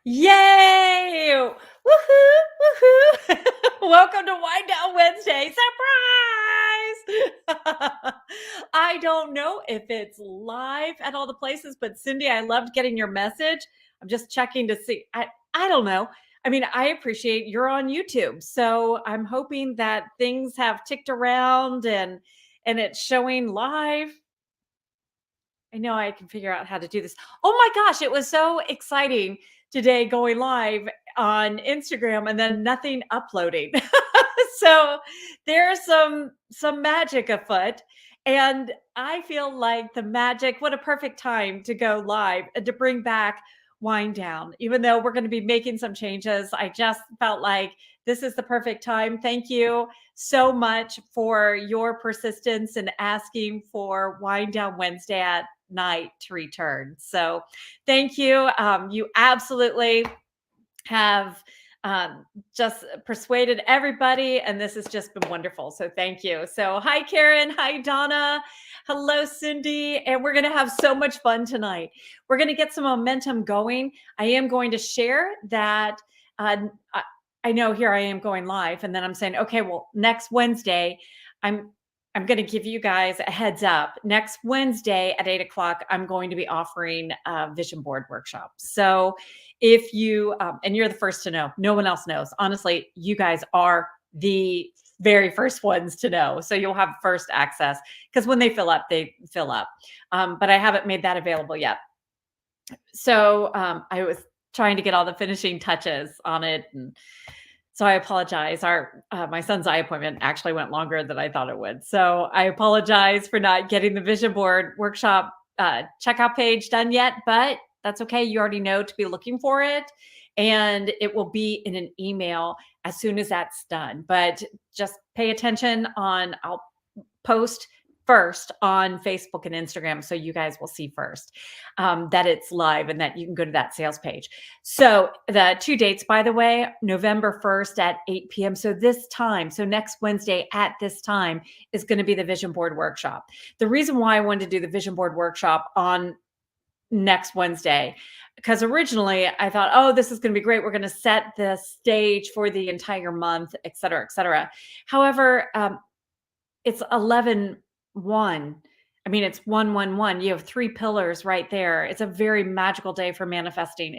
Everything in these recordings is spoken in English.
Yay! Woohoo! Woohoo! Welcome to Wind Down Wednesday. Surprise! I don't know if it's live at all the places, but Cindy, I loved getting your message. I'm just checking to see. I don't know. I mean, I appreciate you're on YouTube. So I'm hoping that things have ticked around and it's showing live. I know I can figure out how to do this. Oh my gosh, it was so exciting today going live on Instagram and then nothing uploading. So there's some magic afoot, and I feel like the magic, what a perfect time to go live and to bring back Wind Down. Even though we're going to be making some changes, I just felt like this is the perfect time. Thank you so much for your persistence in asking for Wind Down Wednesday at night to return. So thank you. You absolutely have just persuaded everybody, and this has just been wonderful. So thank you. So hi, Karen. Hi, Donna. Hello, Cindy. And we're going to have so much fun tonight. We're going to get some momentum going. I am going to share that. I know here I am going live, and then I'm saying, okay, well, next Wednesday, I'm I'm going to give you guys a heads up. Next Wednesday at 8 o'clock, I'm going to be offering a vision board workshop. So if you, and you're the first to know, no one else knows. Honestly, you guys are the very first ones to know. So you'll have first access because when they fill up, they fill up. But I haven't made that available yet. So I was trying to get all the finishing touches on it. And so I apologize. My son's eye appointment actually went longer than I thought it would. So I apologize for not getting the vision board workshop checkout page done yet, but that's okay. You already know to be looking for it, and it will be in an email as soon as that's done. But just pay attention I'll post first on Facebook and Instagram, so you guys will see first that it's live and that you can go to that sales page. So the two dates, by the way, November 1st at 8 p.m. So next Wednesday at this time is going to be the vision board workshop. The reason why I wanted to do the vision board workshop on next Wednesday, because originally I thought, oh, this is going to be great. We're going to set the stage for the entire month, et cetera, et cetera. However, it's 11-1. I mean, it's 1-1-1. You have three pillars right there. It's a very magical day for manifesting.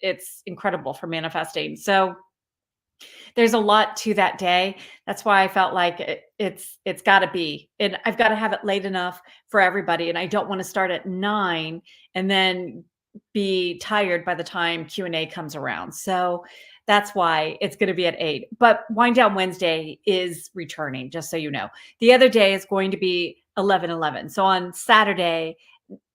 It's incredible for manifesting. So there's a lot to that day. That's why I felt like it's got to be, and I've got to have it late enough for everybody. And I don't want to start at 9 and then be tired by the time Q&A comes around. So that's why it's going to be at 8. But Wind Down Wednesday is returning, just so you know. The other day is going to be 11-11. So on Saturday,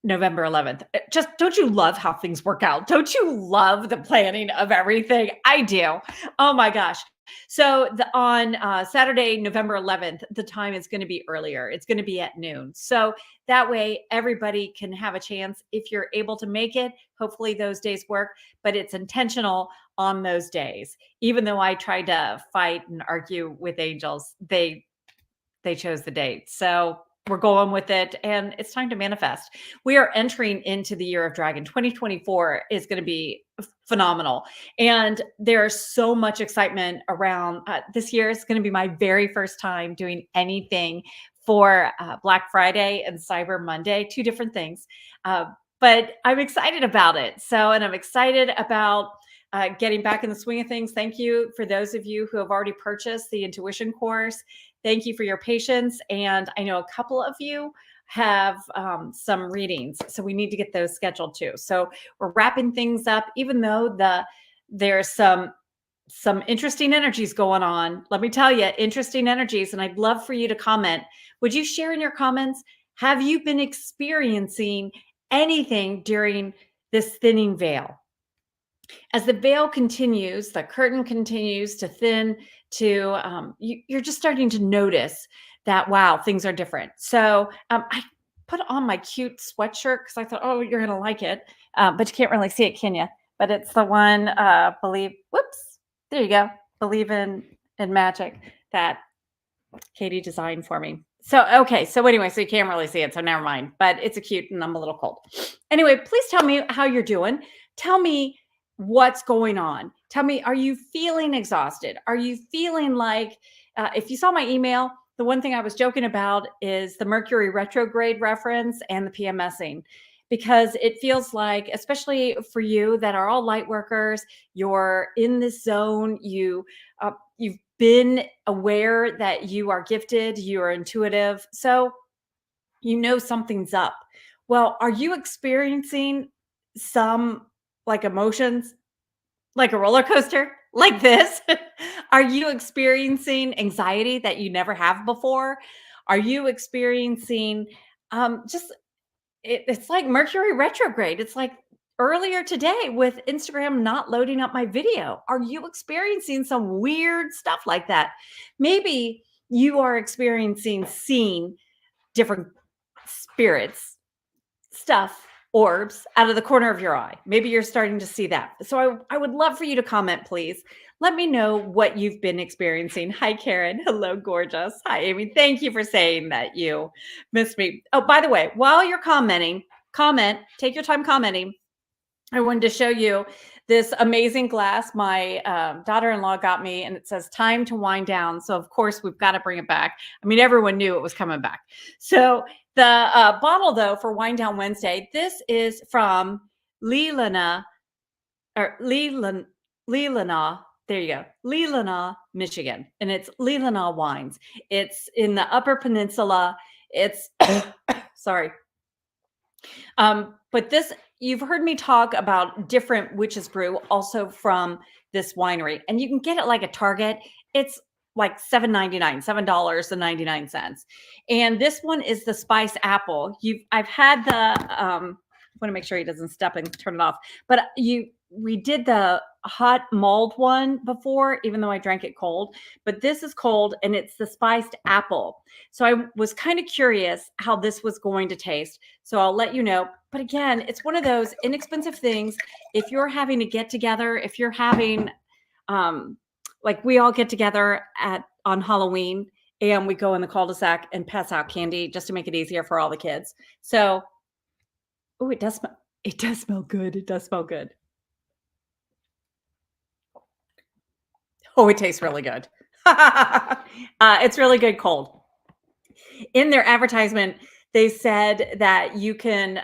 November 11th. Just don't you love how things work out? Don't you love the planning of everything? I do. Oh my gosh. So on Saturday, November 11th, the time is going to be earlier. It's going to be at noon. So that way everybody can have a chance if you're able to make it. Hopefully those days work, but it's intentional on those days. Even though I tried to fight and argue with angels, they chose the date. So we're going with it, and it's time to manifest. We are entering into the year of dragon. 2024 is going to be phenomenal. And there's so much excitement around this year. Is going to be my very first time doing anything for Black Friday and Cyber Monday, two different things. But I'm excited about it. And I'm excited about getting back in the swing of things. Thank you for those of you who have already purchased the intuition course. Thank you for your patience. And I know a couple of you have some readings, so we need to get those scheduled too. So we're wrapping things up, even though there's some interesting energies going on. Let me tell you, interesting energies. And I'd love for you to comment. Would you share in your comments? Have you been experiencing anything during this thinning veil? As the veil continues, the curtain continues to thin, you're just starting to notice that, wow, things are different. So I put on my cute sweatshirt because I thought, oh, you're going to like it. But you can't really see it, can you? But it's the one, there you go. Believe in magic that Katie designed for me. So, okay. So anyway, so you can't really see it. So never mind. But it's a cute, and I'm a little cold. Anyway, please tell me how you're doing. Tell me What's going on? Tell me, are you feeling exhausted? Are you feeling like, if you saw my email, the one thing I was joking about is the Mercury retrograde reference and the PMSing, because it feels like, especially for you that are all light workers, you're in this zone. You've been aware that you are gifted, you are intuitive, so you know something's up. Well, are you experiencing some like emotions like a roller coaster like this? Are you experiencing anxiety that you never have before? Are you experiencing just it's like Mercury retrograde. It's like earlier today with Instagram not loading up my video. Are you experiencing some weird stuff like that? Maybe you are experiencing seeing different spirits, stuff, orbs out of the corner of your eye. Maybe you're starting to see that. So I would love for you to comment, please. Let me know what you've been experiencing. Hi, Karen. Hello, gorgeous. Hi, Amy. Thank you for saying that you missed me. Oh, by the way, while you're commenting, take your time commenting. I wanted to show you this amazing glass my daughter-in-law got me, and it says time to wind down. So of course we've got to bring it back. I mean, everyone knew it was coming back. So the bottle though for Wind Down Wednesday, this is from Leelanau, or Leelanau. There you go. Leelanau, Michigan. And it's Leelanau wines. It's in the Upper Peninsula. It's sorry. But this, you've heard me talk about different witches brew also from this winery, and you can get it like a Target. It's like $7.99. And this one is the spice apple. I've had the I want to make sure he doesn't step and turn it off. But we did the hot mulled one before, even though I drank it cold. But this is cold, and it's the spiced apple. So I was kind of curious how this was going to taste. So I'll let you know. But again, it's one of those inexpensive things. If you're having a get together, if you're having, like we all get together on Halloween, and we go in the cul-de-sac and pass out candy just to make it easier for all the kids. So, oh, it does smell. It does smell good. It does smell good. Oh, it tastes really good. It's really good cold. In their advertisement, they said that you can,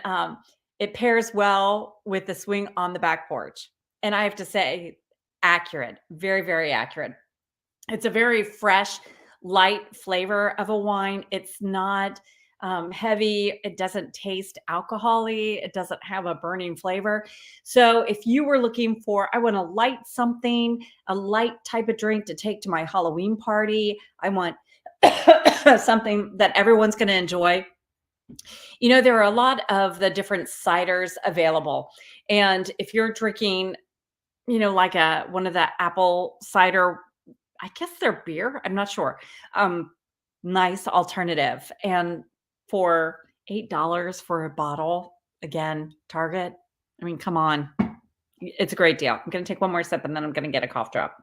it pairs well with the swing on the back porch. And I have to say, accurate, very, very accurate. It's a very fresh, light flavor of a wine. It's not heavy. It doesn't taste alcohol-y. It doesn't have a burning flavor. So if you were looking for, I want to light something, a light type of drink to take to my Halloween party. I want something that everyone's going to enjoy. You know, there are a lot of the different ciders available. And if you're drinking, you know, like one of the apple cider, I guess they're beer, I'm not sure. Nice alternative. And for $8 for a bottle, again, Target. I mean, come on. It's a great deal. I'm going to take one more sip and then I'm going to get a cough drop.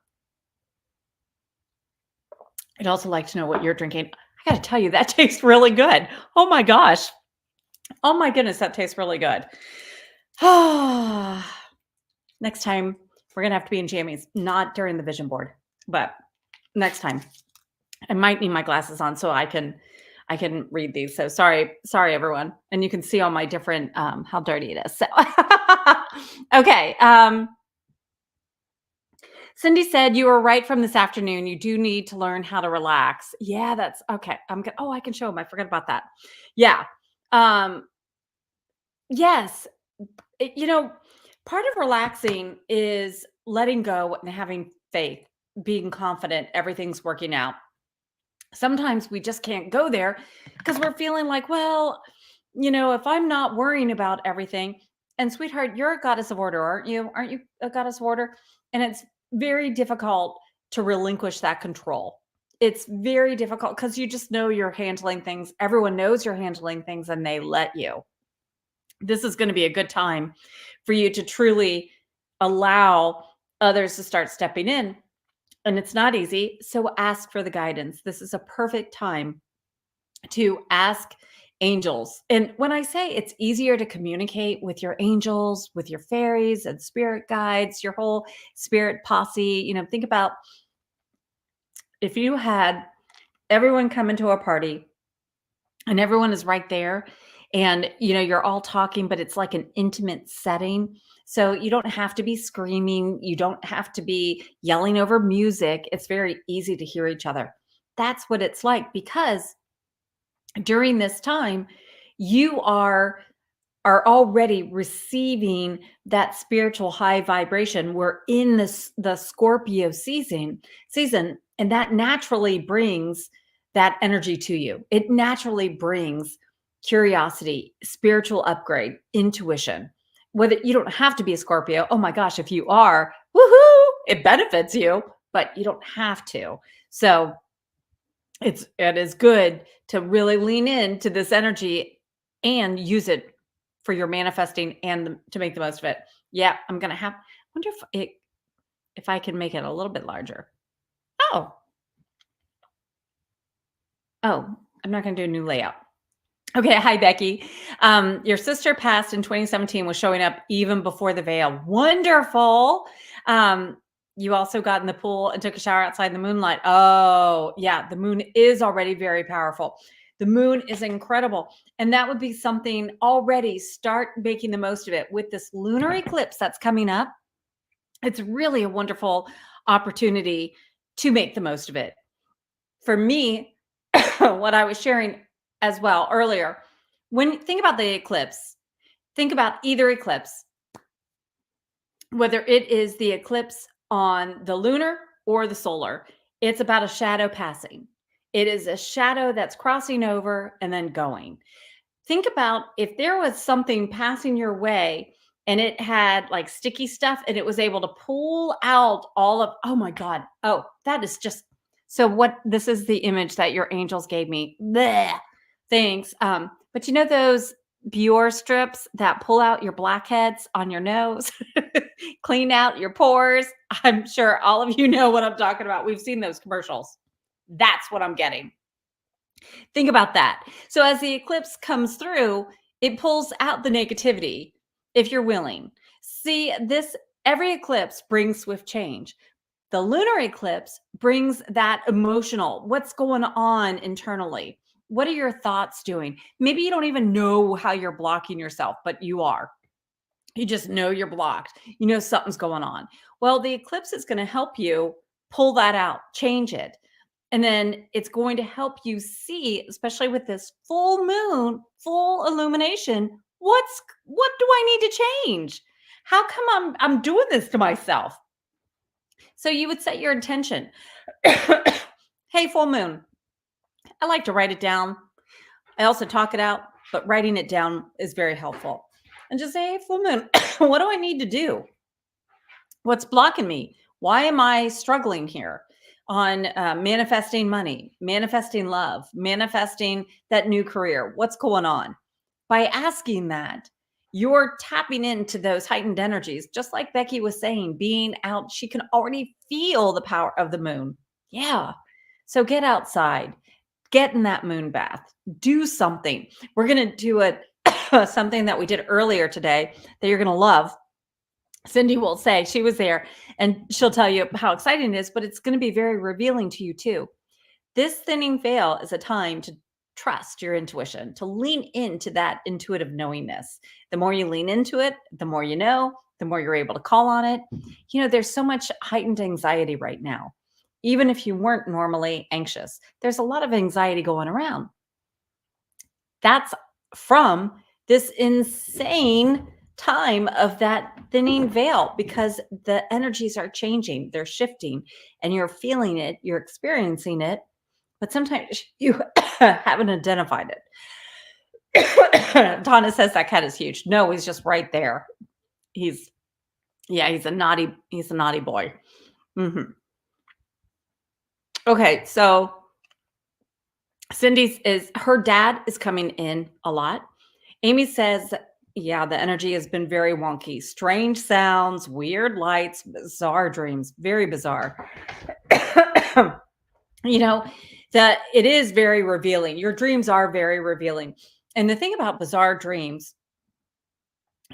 I'd also like to know what you're drinking. I got to tell you, that tastes really good. Oh my gosh. Oh my goodness, that tastes really good. Next time, we're going to have to be in jammies, not during the vision board, but next time. I might need my glasses on so I can read these. So sorry everyone. And you can see all my different how dirty it is. So okay. Cindy said you were right from this afternoon. You do need to learn how to relax. Yeah, that's okay. I'm good. Oh, I can show them. I forgot about that. Yeah. Yes. You know, part of relaxing is letting go and having faith, being confident everything's working out. Sometimes we just can't go there because we're feeling like, well, you know, if I'm not worrying about everything, and sweetheart, you're a goddess of order, aren't you? Aren't you a goddess of order? And it's very difficult to relinquish that control. It's very difficult because you just know you're handling things. Everyone knows you're handling things and they let you. This is going to be a good time for you to truly allow others to start stepping in. And it's not easy. So ask for the guidance. This is a perfect time to ask angels. And when I say it's easier to communicate with your angels, with your fairies and spirit guides, your whole spirit posse, think about if you had everyone come into a party and everyone is right there and you're all talking, but it's like an intimate setting. So you don't have to be screaming, you don't have to be yelling over music. It's very easy to hear each other. That's what it's like, because during this time you are already receiving that spiritual high vibration. We're in the Scorpio season, and that naturally brings that energy to you. It naturally brings curiosity, spiritual upgrade, intuition. Whether you don't have to be a Scorpio. Oh my gosh, if you are, woohoo, it benefits you, but you don't have to. So it is good to really lean into this energy and use it for your manifesting and to make the most of it. Yeah, I'm gonna have. Wonder if I can make it a little bit larger. Oh, oh, I'm not gonna do a new layout. Okay, hi Becky. Your sister passed in 2017, was showing up even before the veil. Wonderful. You also got in the pool and took a shower outside in the moonlight. Oh, yeah, the moon is already very powerful. The moon is incredible. And that would be something already. Start making the most of it with this lunar eclipse that's coming up. It's really a wonderful opportunity to make the most of it. For me, what I was sharing as well earlier, when you think about the eclipse, think about either eclipse, whether it is the eclipse on the lunar or the solar. It's about a shadow passing. It is a shadow that's crossing over and then going. Think about if there was something passing your way and it had like sticky stuff and it was able to pull out all of, oh my God. Oh, that is just so this is the image that your angels gave me. Blech, thanks. But those Biore strips that pull out your blackheads on your nose, clean out your pores. I'm sure all of you know what I'm talking about. We've seen those commercials. That's what I'm getting. Think about that. So as the eclipse comes through, it pulls out the negativity if you're willing. See, every eclipse brings swift change. The lunar eclipse brings that emotional, what's going on internally? What are your thoughts doing? Maybe you don't even know how you're blocking yourself, but you are. You just know you're blocked. You know something's going on. Well, the eclipse is going to help you pull that out, change it. And then it's going to help you see, especially with this full moon, full illumination, what do I need to change? How come I'm doing this to myself? So you would set your intention. Hey, full moon. I like to write it down. I also talk it out, but writing it down is very helpful. And just say, hey, full moon, what do I need to do? What's blocking me? Why am I struggling here on manifesting money, manifesting love, manifesting that new career? What's going on? By asking that, you're tapping into those heightened energies. Just like Becky was saying, being out, she can already feel the power of the moon. Yeah. So get outside, get in that moon bath, do something. We're going to do something that we did earlier today that you're going to love. Cindy will say she was there and she'll tell you how exciting it is, but it's going to be very revealing to you too. This thinning veil is a time to trust your intuition, to lean into that intuitive knowingness. The more you lean into it, the more you know, the more you're able to call on it. There's so much heightened anxiety right now. Even if you weren't normally anxious, there's a lot of anxiety going around. That's from this insane time of that thinning veil, because the energies are changing, they're shifting, and you're feeling it, you're experiencing it, but sometimes you haven't identified it. Donna says that cat is huge. No, he's just right there. He's a naughty boy. Mm-hmm. Okay, so her dad is coming in a lot. Amy says, yeah, the energy has been very wonky. Strange sounds, weird lights, bizarre dreams, very bizarre. It is very revealing. Your dreams are very revealing. And the thing about bizarre dreams,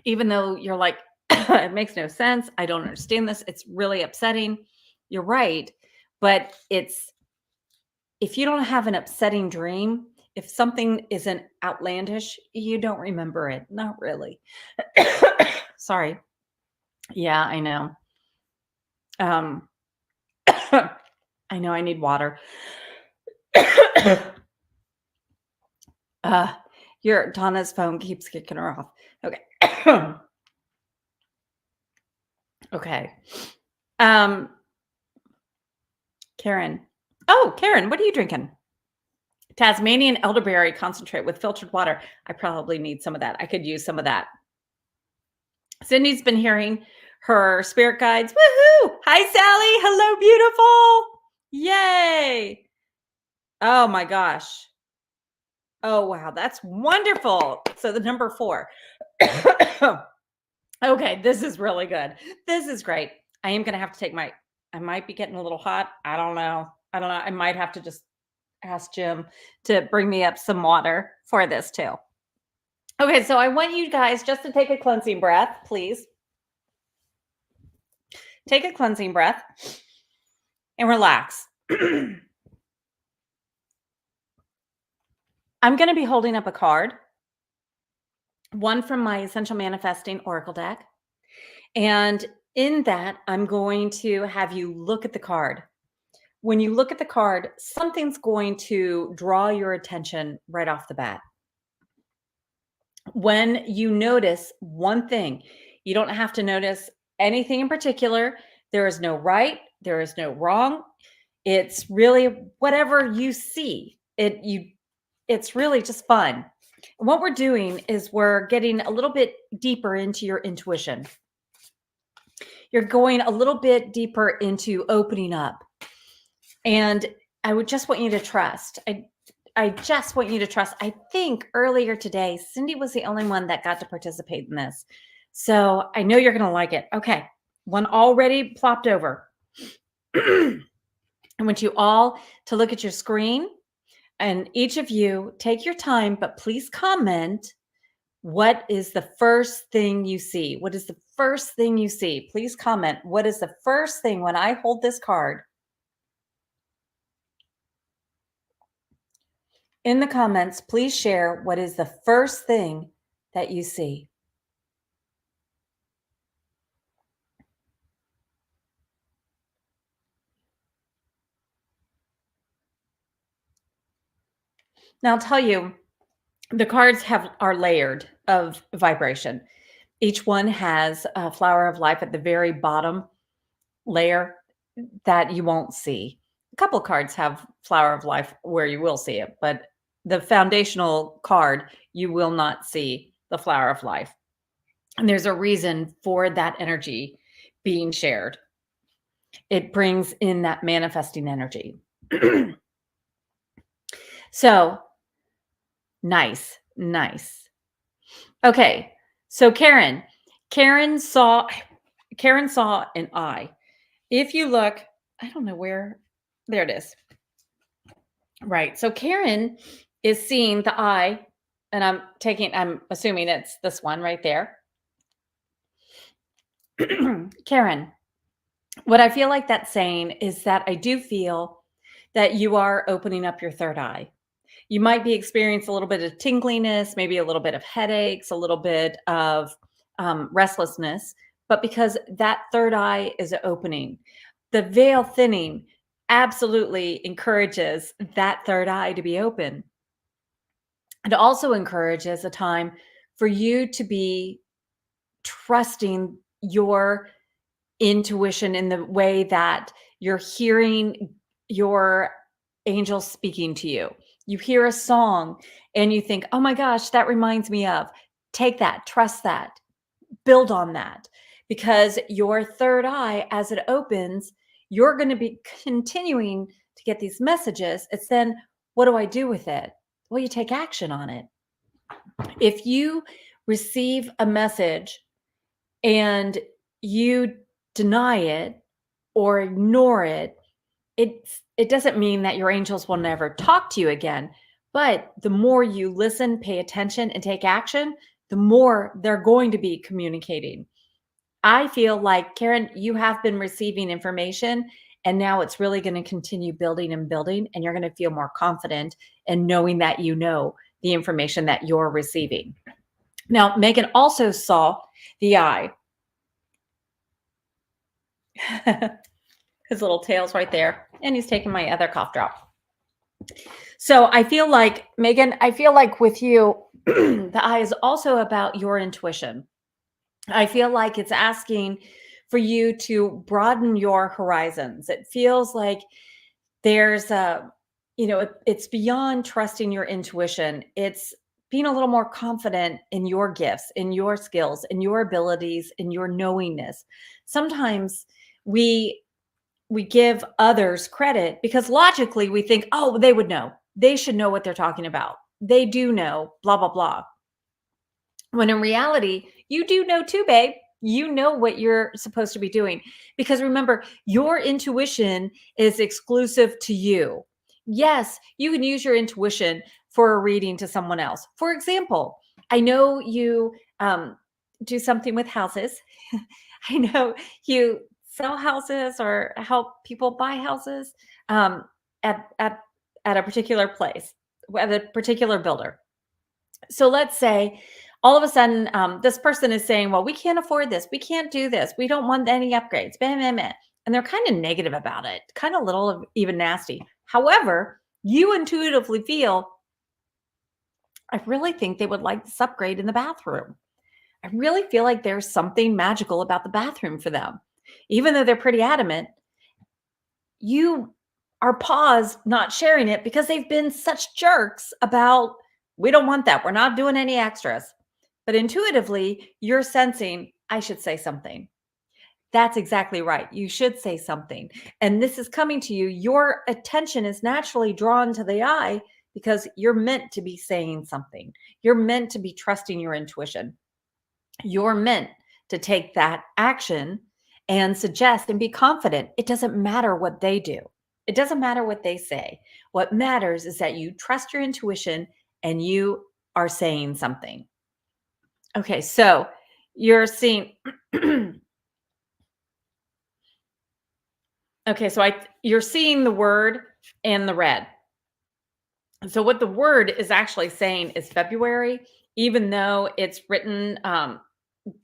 even though you're like, it makes no sense, I don't understand this, it's really upsetting. You're right. But if you don't have an upsetting dream, if something isn't outlandish, you don't remember it. Not really. Sorry. Yeah, I know. Um, I know I need water. uh, your Donna's phone keeps kicking her off. Okay. Okay. Um, Karen. Oh, Karen, what are you drinking? Tasmanian elderberry concentrate with filtered water. I probably need some of that. I could use some of that. Cindy's been hearing her spirit guides. Woohoo! Hi, Sally. Hello, beautiful. Yay. Oh my gosh. Oh, wow. That's wonderful. So the number 4. Okay, this is really good. This is great. I am going to have to take I might be getting a little hot. I don't know. I might have to just ask Jim to bring me up some water for this too. Okay, so I want you guys just to take a cleansing breath, please. Take a cleansing breath and relax. I'm going to be holding up a card, one from my Essential Manifesting Oracle deck. And in that, I'm going to have you look at the card. When you look at the card, something's going to draw your attention right off the bat. When you notice one thing, you don't have to notice anything in particular. There is no right, there is no wrong. It's really whatever you see. It's really just fun. And what we're doing is we're getting a little bit deeper into your intuition. You're going a little bit deeper into opening up. And I would just want you to trust. I just want you to trust. I think earlier today, Cindy was the only one that got to participate in this. So I know you're going to like it. Okay. One already plopped over. I want you all to look at your screen, and each of you take your time, but please comment. What is the first thing you see? What is the first thing you see? Please comment. What is the first thing when I hold this card? In the comments, please share what is the first thing that you see. Now I'll tell you, the cards are layered of vibration. Each one has a flower of life at the very bottom layer that you won't see. A couple cards have flower of life where you will see it, but the foundational card, you will not see the flower of life. And there's a reason for that energy being shared. It brings in that manifesting energy. So nice. Okay. So Karen saw an eye. If you look, I don't know where, there it is. Right. So Karen is seeing the eye, and I'm assuming it's this one right there. Karen, what I feel like that's saying is that I do feel that you are opening up your third eye. You might be experiencing a little bit of tingliness, maybe a little bit of headaches, a little bit of restlessness, but because that third eye is opening, the veil thinning absolutely encourages that third eye to be open. It also encourages a time for you to be trusting your intuition in the way that you're hearing your angels speaking to you. You hear a song and you think, oh my gosh, that reminds me of. Take that, trust that, build on that, because your third eye, as it opens, you're going to be continuing to get these messages. It's then, what do I do with it? Well, you take action on it. If you receive a message and you deny it or ignore it, it doesn't mean that your angels will never talk to you again, But the more you listen, pay attention, and take action, the more they're going to be communicating. I feel like, Karen, you have been receiving information, and now it's really going to continue building and building, and you're going to feel more confident in knowing that you know the information that you're receiving. Now, Megan also saw the eye. His little tail's right there, and he's taking my other cough drop. So I feel like, Megan, I feel like with you, the eye is also about your intuition. I feel like it's asking for you to broaden your horizons. It feels like there's a, it's beyond trusting your intuition. It's being a little more confident in your gifts, in your skills, in your abilities, in your knowingness. Sometimes we give others credit because logically we think, oh, they would know. They should know what they're talking about. They do know, blah, blah, blah. When in reality, you do know too, babe. You know what you're supposed to be doing. Because remember, your intuition is exclusive to you. Yes, you can use your intuition for a reading to someone else. For example, I know you do something with houses. I know you sell houses or help people buy houses at, at, at a particular place, at a particular builder. So let's say all of a sudden this person is saying, well, we can't afford this. We can't do this. We don't want any upgrades. Bam, bam, bam. And they're kind of negative about it, kind of a little even nasty. However, you intuitively feel, I really think they would like this upgrade in the bathroom. I really feel like there's something magical about the bathroom for them. Even though they're pretty adamant, you are paused not sharing it because they've been such jerks about, we don't want that. We're not doing any extras. But intuitively, you're sensing, I should say something. That's exactly right. You should say something. And this is coming to you. Your attention is naturally drawn to the eye because you're meant to be saying something. You're meant to be trusting your intuition. You're meant to take that action and suggest and be confident. It doesn't matter what they do. It doesn't matter what they say. What matters is that you trust your intuition and you are saying something. Okay, so you're seeing okay, so you're seeing the word and the red. So what the word is actually saying is February, even though it's written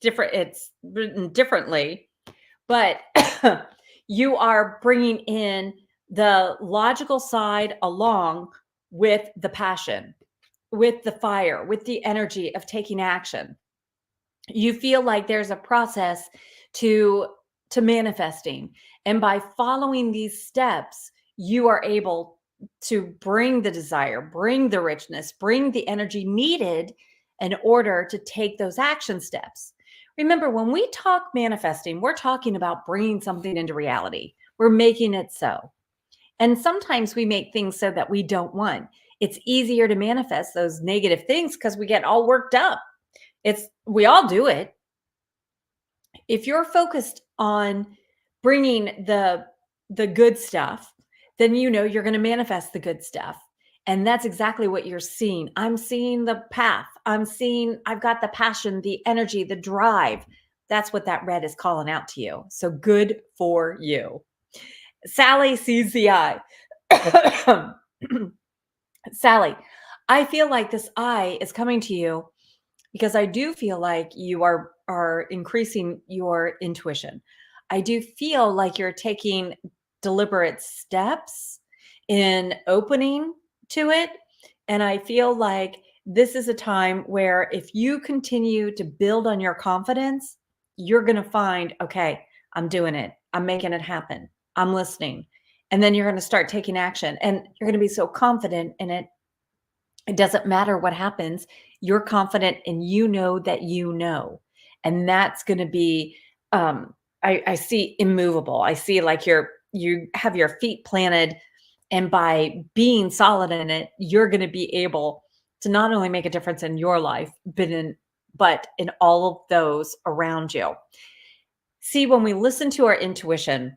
it's written differently, but you are bringing in the logical side along with the passion, with the fire, with the energy of taking action. You feel like there's a process to manifesting, and by following these steps you are able to bring the desire, bring the richness, bring the energy needed in order to take those action steps. Remember, when we talk manifesting, we're talking about bringing something into reality. We're making it so. And sometimes we make things so that we don't want. It's easier to manifest those negative things because we get all worked up. We all do it. If you're focused on bringing the good stuff, then you know you're going to manifest the good stuff. And that's exactly what you're seeing. I'm seeing the path. I've got the passion, the energy, the drive. That's what that red is calling out to you. So good for you. Sally sees the eye. Sally, I feel like this eye is coming to you because I do feel like you are increasing your intuition. I do feel like you're taking deliberate steps in opening to it. And I feel like this is a time where if you continue to build on your confidence, you're going to find, okay, I'm doing it. I'm making it happen. I'm listening. And then you're going to start taking action and you're going to be so confident in it. It doesn't matter what happens. You're confident and you know that you know. And that's going to be, I see immovable. I see like you have your feet planted, and by being solid in it, you're going to be able to not only make a difference in your life, but in all of those around you. See, when we listen to our intuition,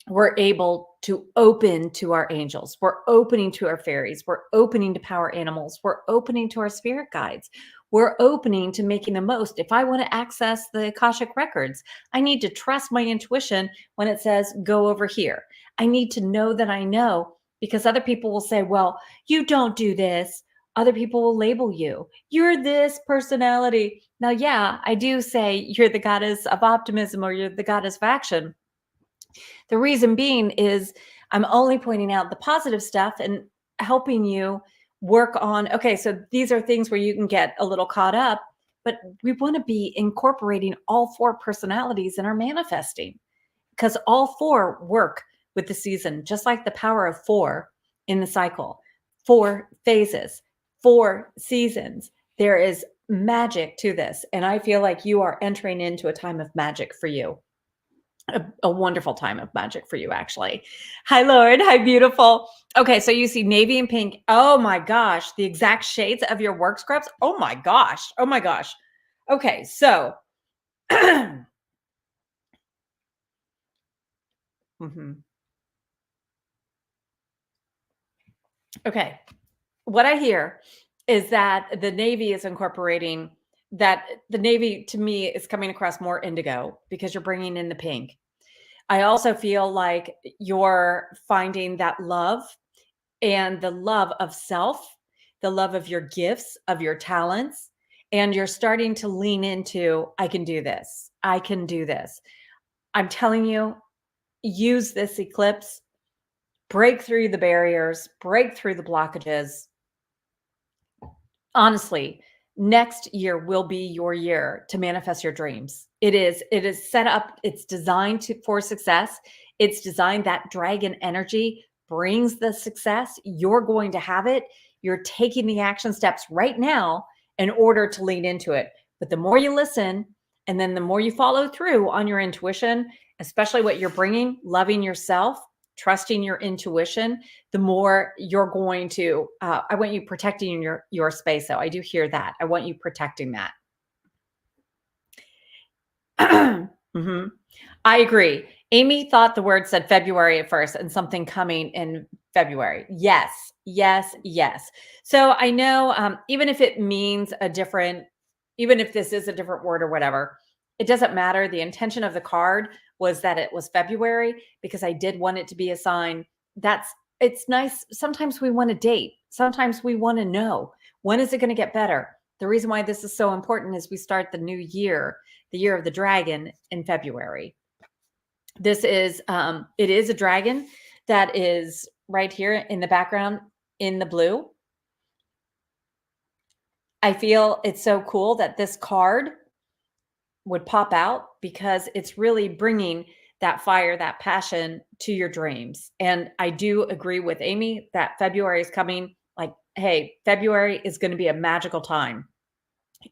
we're able to open to our angels. We're opening to our fairies. We're opening to power animals. We're opening to our spirit guides. We're opening to making the most. If I want to access the Akashic records, I need to trust my intuition when it says, go over here. I need to know that I know, because other people will say, well, you don't do this. Other people will label you. You're this personality. Now, yeah, I do say you're the goddess of optimism or you're the goddess of action. The reason being is I'm only pointing out the positive stuff and helping you work on, okay, so these are things where you can get a little caught up, but we want to be incorporating all four personalities in our manifesting, because all four work with the season, just like the power of four in the cycle, four phases, four seasons. There is magic to this. And I feel like you are entering into a time of magic for you. A wonderful time of magic for you, actually. Hi, Lord. Hi, beautiful. Okay, so you see navy and pink. Oh my gosh, the exact shades of your work scrubs. Oh my gosh. Oh my gosh. Okay, so Mhm. Okay, what I hear is that the navy is incorporating that. The navy to me is coming across more indigo because you're bringing in the pink. I also feel like you're finding that love and the love of self, the love of your gifts, of your talents, and you're starting to lean into, I can do this. I can do this. I'm telling you, use this eclipse, break through the barriers, break through the blockages. Honestly, next year will be your year to manifest your dreams. It is set up, it's designed for success. It's designed, that dragon energy brings the success. You're going to have it. You're taking the action steps right now in order to lean into it. But the more you listen and then the more you follow through on your intuition, especially what you're bringing, loving yourself, trusting your intuition, the more you're going to, I want you protecting your space. So I do hear that. I want you protecting that. Mhm. I agree. Amy thought the word said February at first and something coming in February. Yes, yes, yes. So I know, even if it means a different, even if this is a different word or whatever, it doesn't matter. The intention of the card was that it was February because I did want it to be a sign. That's, it's nice. Sometimes we want a date. Sometimes we want to know, when is it going to get better? The reason why this is so important is we start the new year, the year of the dragon, in February. This is, it is a dragon that is right here in the background in the blue. I feel it's so cool that this card would pop out because it's really bringing that fire, that passion to your dreams. And I do agree with Amy that February is coming. Like, hey, February is going to be a magical time.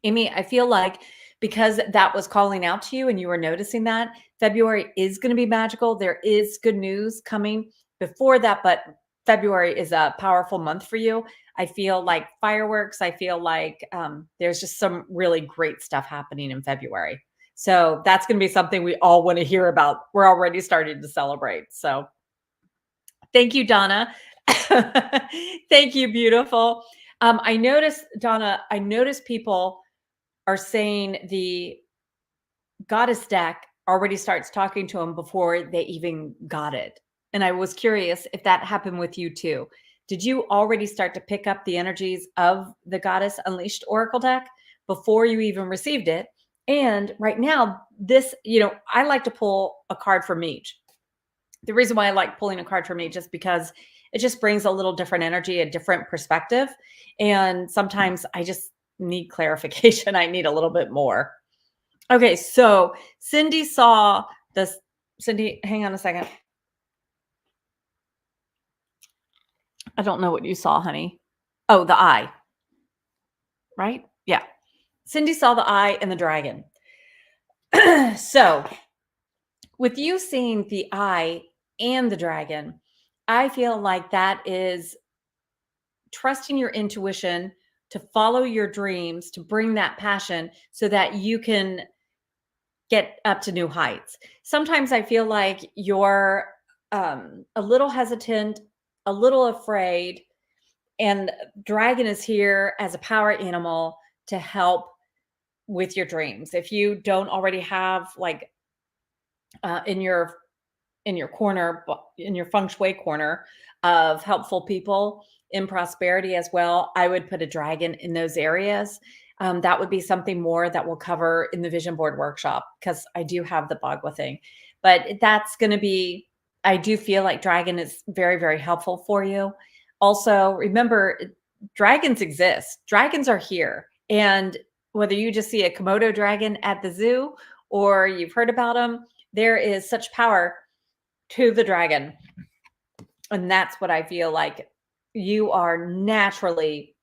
Amy, I feel like because that was calling out to you and you were noticing that, February is going to be magical. There is good news coming before that, but February is a powerful month for you. I feel like fireworks. I feel like there's just some really great stuff happening in February. So that's going to be something we all want to hear about. We're already starting to celebrate. So thank you, Donna. Thank you, beautiful. I noticed, Donna, I noticed people are saying the goddess deck already starts talking to them before they even got it. And I was curious if that happened with you too. Did you already start to pick up the energies of the Goddess Unleashed Oracle deck before you even received it? And right now, this, I like to pull a card from each. The reason why I like pulling a card from each is because it just brings a little different energy, a different perspective. And sometimes I just need clarification. I need a little bit more. Okay, so Cindy saw this. Cindy, hang on a second. I don't know what you saw, honey. Oh, the eye, right? Yeah. Cindy saw the eye and the dragon. So, with you seeing the eye and the dragon, I feel like that is trusting your intuition to follow your dreams, to bring that passion so that you can get up to new heights. Sometimes I feel like you're a little hesitant, a little afraid, and dragon is here as a power animal to help with your dreams. If you don't already have like in your corner, in your feng shui corner of helpful people in prosperity as well, I would put a dragon in those areas. That would be something more that we'll cover in the vision board workshop because I do have the Bagua thing. But that's going to be, I do feel like dragon is very, very helpful for you. Also, remember, dragons exist. Dragons are here. And whether you just see a Komodo dragon at the zoo or you've heard about them, there is such power to the dragon. And that's what I feel like you are naturally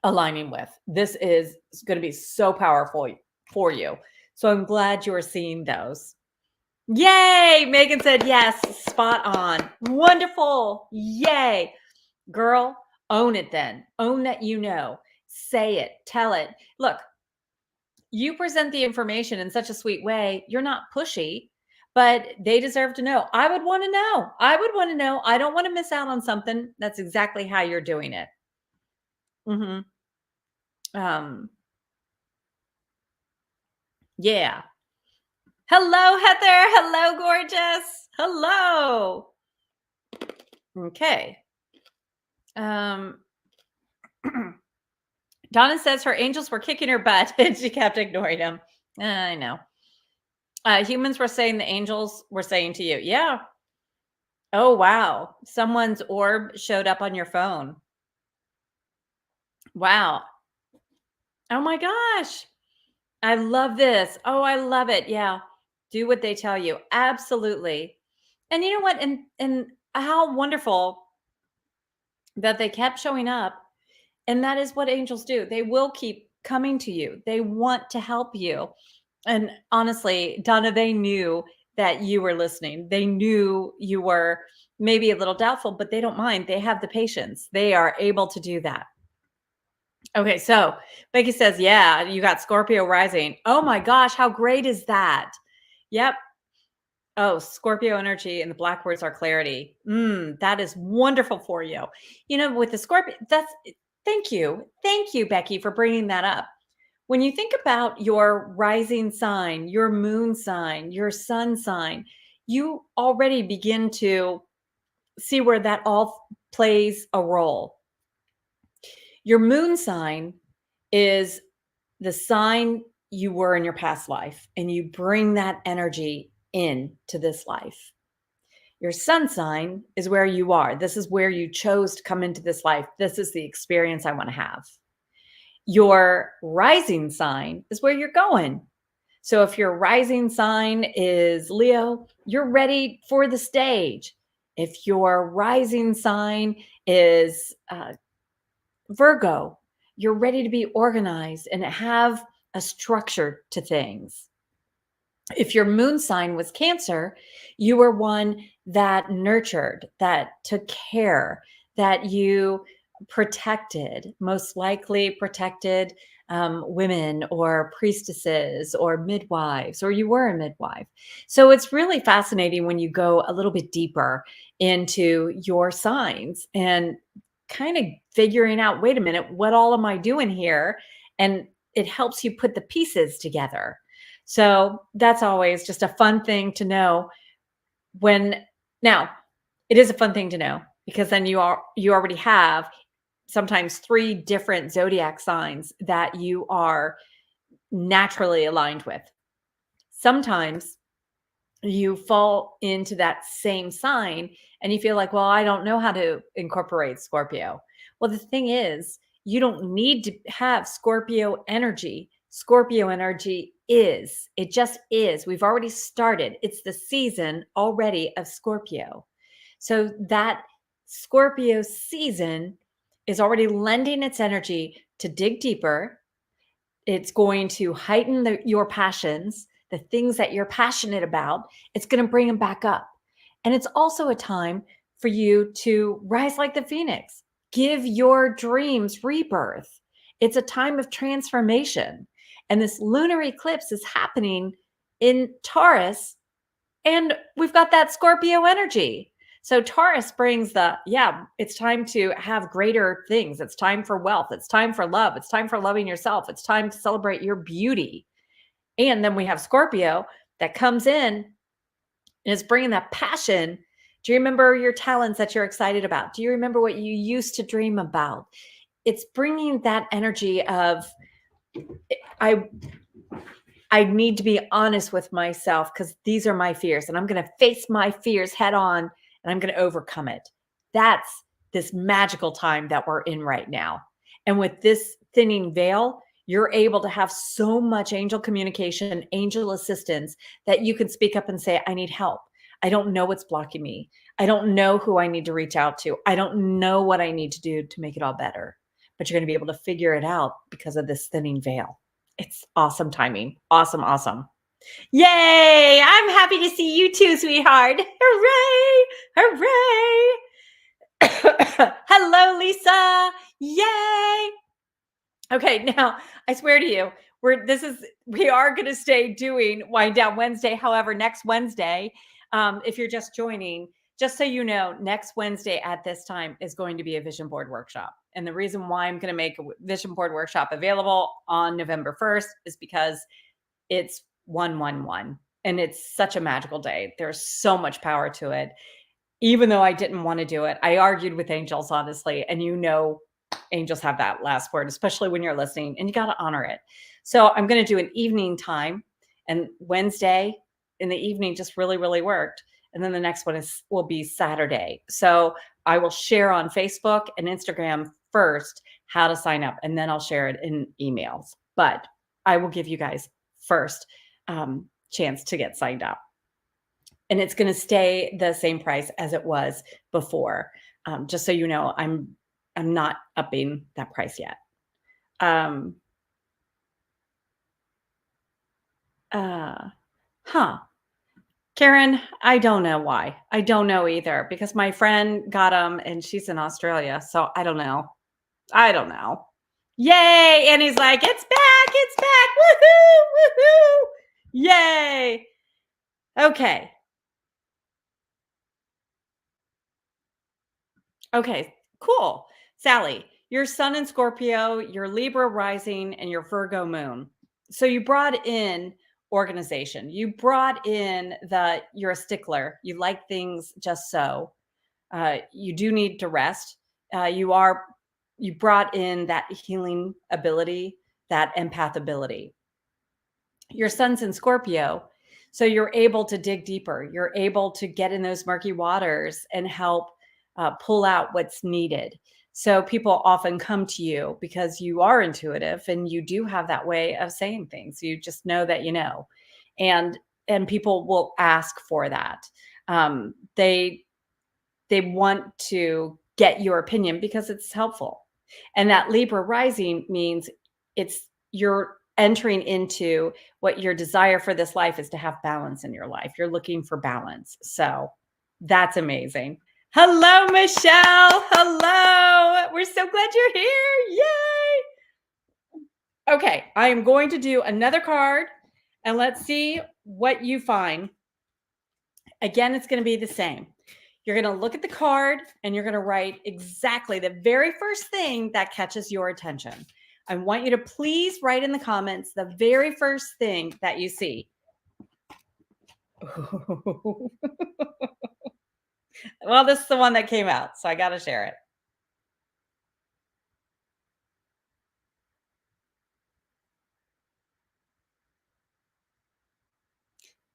aligning with. This is going to be so powerful for you. So I'm glad you are seeing those. Yay! Megan said yes, spot on. Wonderful. Yay. Girl, own it then. Own that you know. Say it, tell it. Look, you present the information in such a sweet way. You're not pushy, but they deserve to know. I would want to know. I would want to know. I don't want to miss out on something. That's exactly how you're doing it. Mm-hmm. Yeah. Hello, Heather. Hello, gorgeous. Hello. Okay. Donna says her angels were kicking her butt and she kept ignoring them. I know. Humans were saying the angels were saying to you, yeah. Oh, wow. Someone's orb showed up on your phone. Wow. Oh my gosh. I love this. Oh, I love it. Yeah. Do what they tell you. Absolutely. And you know what? And how wonderful that they kept showing up. And that is what angels do. They will keep coming to you. They want to help you. And honestly, Donna, they knew that you were listening. They knew you were maybe a little doubtful, but they don't mind. They have the patience. They are able to do that. Okay, so Becky says, yeah, you got Scorpio rising. Oh my gosh, how great is that? Yep. Oh, Scorpio energy and the black words are clarity. That is wonderful for you. You know, with the Scorpio, thank you. Thank you, Becky, for bringing that up. When you think about your rising sign, your moon sign, your sun sign, you already begin to see where that all plays a role. Your moon sign is the sign you were in your past life, and you bring that energy into this life. Your sun sign is where you are. This is where you chose to come into this life. This is the experience I want to have. Your rising sign is where you're going. So if your rising sign is Leo, you're ready for the stage. If your rising sign is Virgo, you're ready to be organized and have a structure to things. If your moon sign was Cancer, you were one that nurtured, that took care, that you protected, most likely protected women or priestesses or midwives, or you were a midwife. So it's really fascinating when you go a little bit deeper into your signs and kind of figuring out, wait a minute, what all am I doing here? And it helps you put the pieces together. So that's always just a fun thing to know now it is a fun thing to know because then you already have sometimes 3 different zodiac signs that you are naturally aligned with. Sometimes you fall into that same sign and you feel like, well, I don't know how to incorporate Scorpio. Well, the thing is, you don't need to have Scorpio energy. Scorpio energy it just is. We've already started. It's the season already of Scorpio. So that Scorpio season is already lending its energy to dig deeper. It's going to heighten your passions, the things that you're passionate about. It's going to bring them back up. And it's also a time for you to rise like the phoenix. Give your dreams rebirth. It's a time of transformation. And this lunar eclipse is happening in Taurus And we've got that Scorpio energy. So Taurus brings it's time to have greater things. It's time for wealth. It's time for love. It's time for loving yourself. It's time to celebrate your beauty. And then we have Scorpio that comes in and is bringing that passion. Do you remember your talents that you're excited about? Do you remember what you used to dream about? It's bringing that energy of I I need to be honest with myself because these are my fears and I'm going to face my fears head on and I'm going to overcome it. That's this magical time that we're in right now. And with this thinning veil, you're able to have so much angel communication, angel assistance that you can speak up and say, I need help. I don't know what's blocking me. I don't know who I need to reach out to. I don't know what I need to do to make it all better. But you're going to be able to figure it out because of this thinning veil. It's awesome timing. Awesome, awesome. Yay! I'm happy to see you too, sweetheart. Hooray! Hooray! Hello, Lisa. Yay! Okay, now I swear to you, we are going to stay doing Wind Down Wednesday. However, next Wednesday, if you're just joining, just so you know, next Wednesday at this time is going to be a vision board workshop. And the reason why I'm going to make a vision board workshop available on November 1st is because it's 111 and it's such a magical day. There's so much power to it. Even though I didn't want to do it, I argued with angels, honestly. And angels have that last word, especially when you're listening, and you got to honor it. So I'm going to do an evening time, and Wednesday in the evening just really, really worked. And then the next one will be Saturday. So I will share on Facebook and Instagram first how to sign up, and then I'll share it in emails. But I will give you guys first chance to get signed up. And it's going to stay the same price as it was before. Just so you know, I'm not upping that price yet. Karen, I don't know why. I don't know either because my friend got them and she's in Australia. So I don't know. Yay. And he's like, it's back. It's back. Woohoo. Woohoo. Yay. Okay. Okay. Cool. Sally, your sun in Scorpio, your Libra rising, and your Virgo moon. So you brought in organization. You brought in you're a stickler. You like things just so. You do need to rest. You brought in that healing ability, that empath ability. Your sun's in Scorpio, so you're able to dig deeper. You're able to get in those murky waters and help pull out what's needed. So people often come to you because you are intuitive and you do have that way of saying things. You just know that you know, and people will ask for that. They want to get your opinion because it's helpful. And that Libra rising means you're entering into what your desire for this life is, to have balance in your life. You're looking for balance. So that's amazing. Hello, Michelle. Hello. We're so glad you're here. Yay. Okay. I am going to do another card and let's see what you find. Again, it's going to be the same. You're going to look at the card and you're going to write exactly the very first thing that catches your attention. I want you to please write in the comments the very first thing that you see. Well, this is the one that came out, so I got to share it.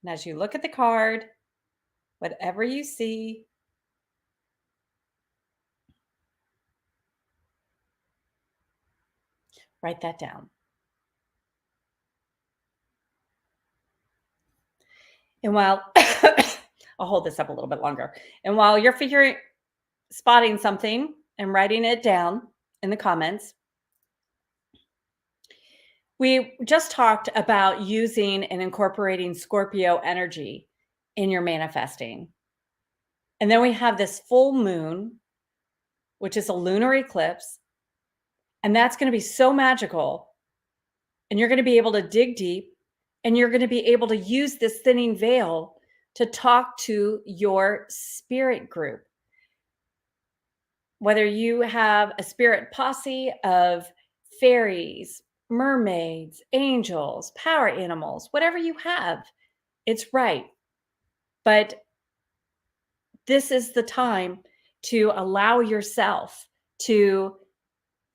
And as you look at the card, whatever you see, write that down. And while I'll hold this up a little bit longer. And while you're spotting something and writing it down in the comments, we just talked about using and incorporating Scorpio energy in your manifesting. And then we have this full moon, which is a lunar eclipse. And that's going to be so magical. And you're going to be able to dig deep and you're going to be able to use this thinning veil to talk to your spirit group. Whether you have a spirit posse of fairies, mermaids, angels, power animals, whatever you have, it's right. But this is the time to allow yourself to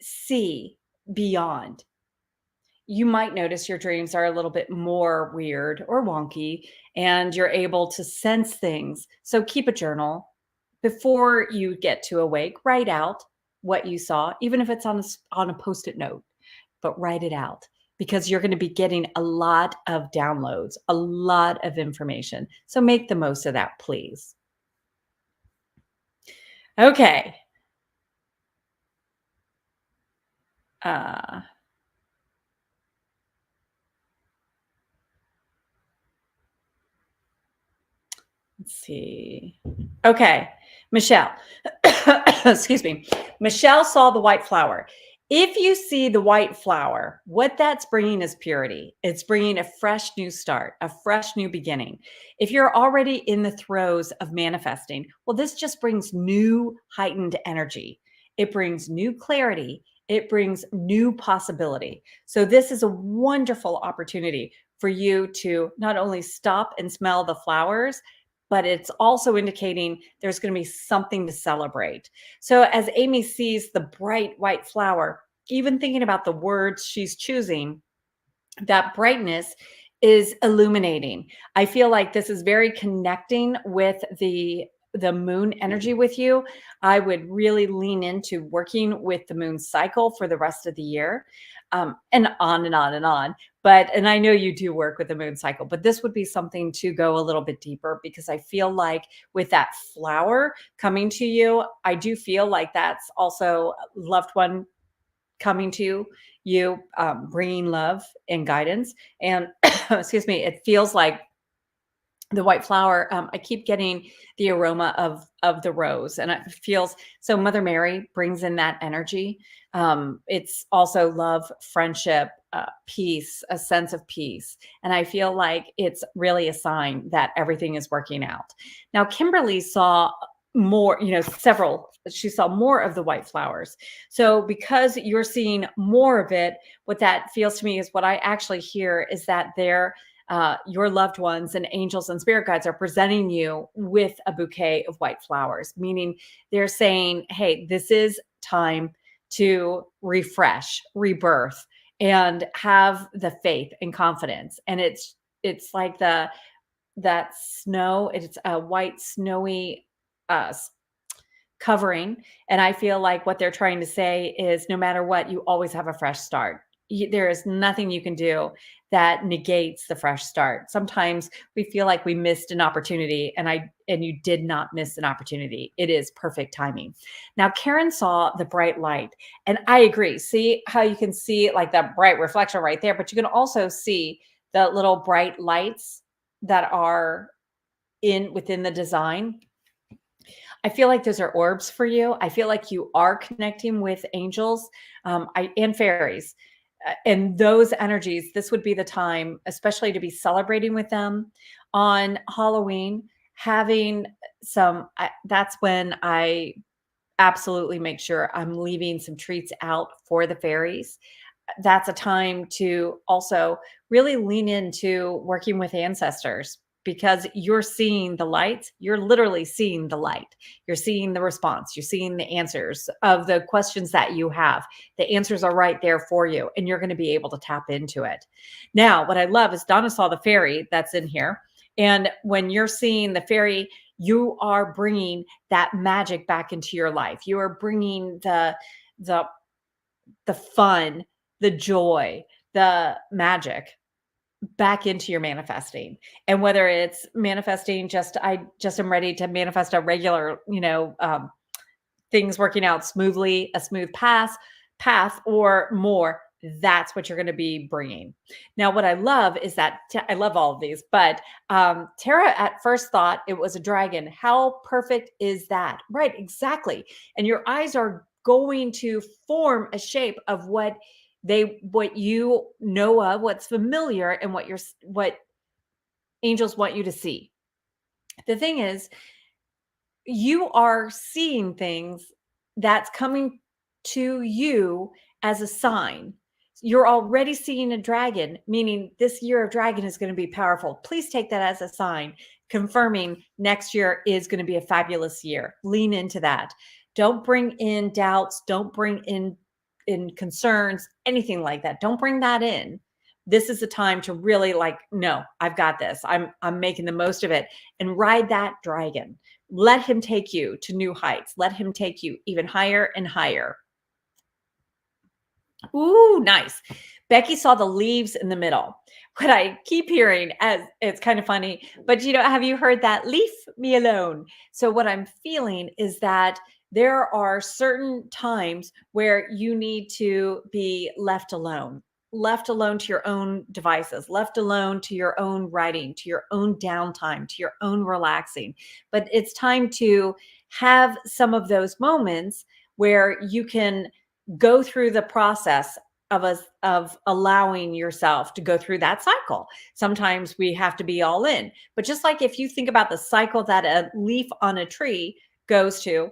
see beyond. You might notice your dreams are a little bit more weird or wonky, and you're able to sense things. So keep a journal. Before you get to awake, write out what you saw, even if it's on a post-it note, but write it out because you're going to be getting a lot of downloads, a lot of information. So make the most of that, please. Okay. Uh, let's see. Okay. Michelle. Excuse me. Michelle saw the white flower. If you see the white flower, what that's bringing is purity. It's bringing a fresh new start, a fresh new beginning. If you're already in the throes of manifesting, well, this just brings new heightened energy. It brings new clarity. It brings new possibility. So this is a wonderful opportunity for you to not only stop and smell the flowers, but it's also indicating there's going to be something to celebrate. So as Amy sees the bright white flower, even thinking about the words she's choosing, that brightness is illuminating. I feel like this is very connecting with the moon energy with you. I would really lean into working with the moon cycle for the rest of the year, and on and on and on. And I know you do work with the moon cycle, but this would be something to go a little bit deeper because I feel like with that flower coming to you, I do feel like that's also a loved one coming to you, bringing love and guidance. And excuse me, it feels like the white flower. I keep getting the aroma of the rose, and it feels so. Mother Mary brings in that energy. It's also love, friendship, peace, a sense of peace, and I feel like it's really a sign that everything is working out. Now, Kimberly saw more, several. She saw more of the white flowers. So because you're seeing more of it, what that feels to me is what I actually hear is that your loved ones and angels and spirit guides are presenting you with a bouquet of white flowers, meaning they're saying, hey, this is time to refresh, rebirth, and have the faith and confidence. And it's like that snow, it's a white snowy uh covering. And I feel like what they're trying to say is no matter what, you always have a fresh start. There is nothing you can do that negates the fresh start. Sometimes we feel like we missed an opportunity, and you did not miss an opportunity. It is perfect timing. Now, Karen saw the bright light, and I agree. See how you can see like that bright reflection right there, but you can also see the little bright lights that are within the design. I feel like those are orbs for you. I feel like you are connecting with angels, and fairies. And those energies, this would be the time, especially to be celebrating with them on Halloween, having that's when I absolutely make sure I'm leaving some treats out for the fairies. That's a time to also really lean into working with ancestors because you're seeing the light. You're literally seeing the light. You're seeing the response. You're seeing the answers of the questions that you have. The answers are right there for you, and you're going to be able to tap into it. Now, what I love is Donna saw the fairy that's in here. And when you're seeing the fairy, you are bringing that magic back into your life. You are bringing the fun, the joy, the magic back into your manifesting. And whether it's manifesting I just am ready to manifest a regular, things working out smoothly, a smooth path or more, that's what you're going to be bringing. Now, what I love is that I love all of these, but Tara at first thought it was a dragon. How perfect is that? Right, exactly. And your eyes are going to form a shape of what you know of, what's familiar, and what angels want you to see. The thing is, you are seeing things that's coming to you as a sign. You're already seeing a dragon, meaning this year of dragon is going to be powerful. Please take that as a sign, confirming next year is going to be a fabulous year. Lean into that. Don't bring in doubts. Don't bring in concerns, anything like that. Don't bring that in. This is the time to really like, no, I've got this. I'm making the most of it and ride that dragon. Let him take you to new heights. Let him take you even higher and higher. Ooh, nice. Becky saw the leaves in the middle. What I keep hearing, as it's kind of funny, but have you heard that? Leave me alone. So what I'm feeling is that there are certain times where you need to be left alone to your own devices, left alone to your own writing, to your own downtime, to your own relaxing. But it's time to have some of those moments where you can go through the process of allowing yourself to go through that cycle. Sometimes we have to be all in. But just like if you think about the cycle that a leaf on a tree goes through,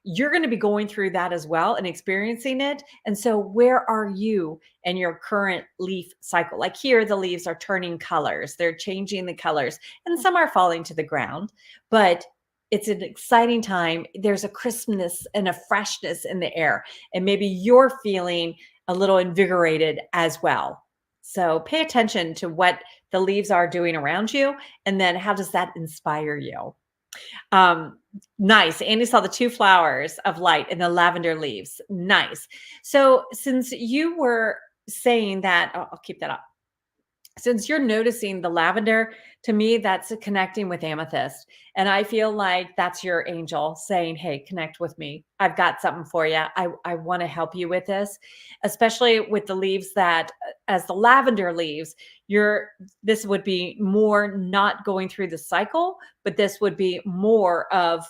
you're going to be going through that as well and experiencing it. And so where are you in your current leaf cycle? Like here, the leaves are turning colors. They're changing the colors and some are falling to the ground, but it's an exciting time. There's a crispness and a freshness in the air, and maybe you're feeling a little invigorated as well. So pay attention to what the leaves are doing around you, and then how does that inspire you? Nice. Andy saw the two flowers of light in the lavender leaves. Nice. So since you were saying that, I'll keep that up. Since you're noticing the lavender, to me, that's connecting with amethyst. And I feel like that's your angel saying, hey, connect with me. I've got something for you. I want to help you with this, especially with the leaves that, as the lavender leaves, this would be more not going through the cycle, but this would be more of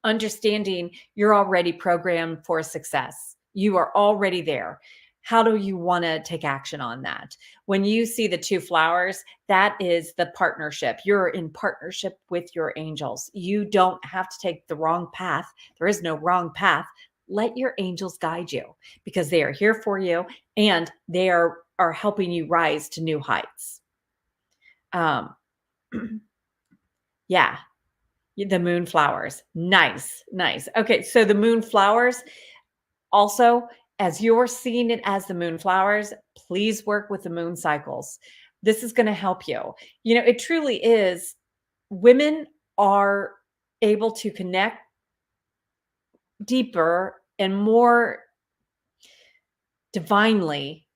understanding you're already programmed for success. You are already there. How do you want to take action on that? When you see the two flowers, that is the partnership. You're in partnership with your angels. You don't have to take the wrong path. There is no wrong path. Let your angels guide you because they are here for you and they are helping you rise to new heights. Yeah. The moon flowers. Nice. Nice. Okay. So the moon flowers also, as you're seeing it as the moon flowers, please work with the moon cycles. This is going to help you. It truly is. Women are able to connect deeper and more divinely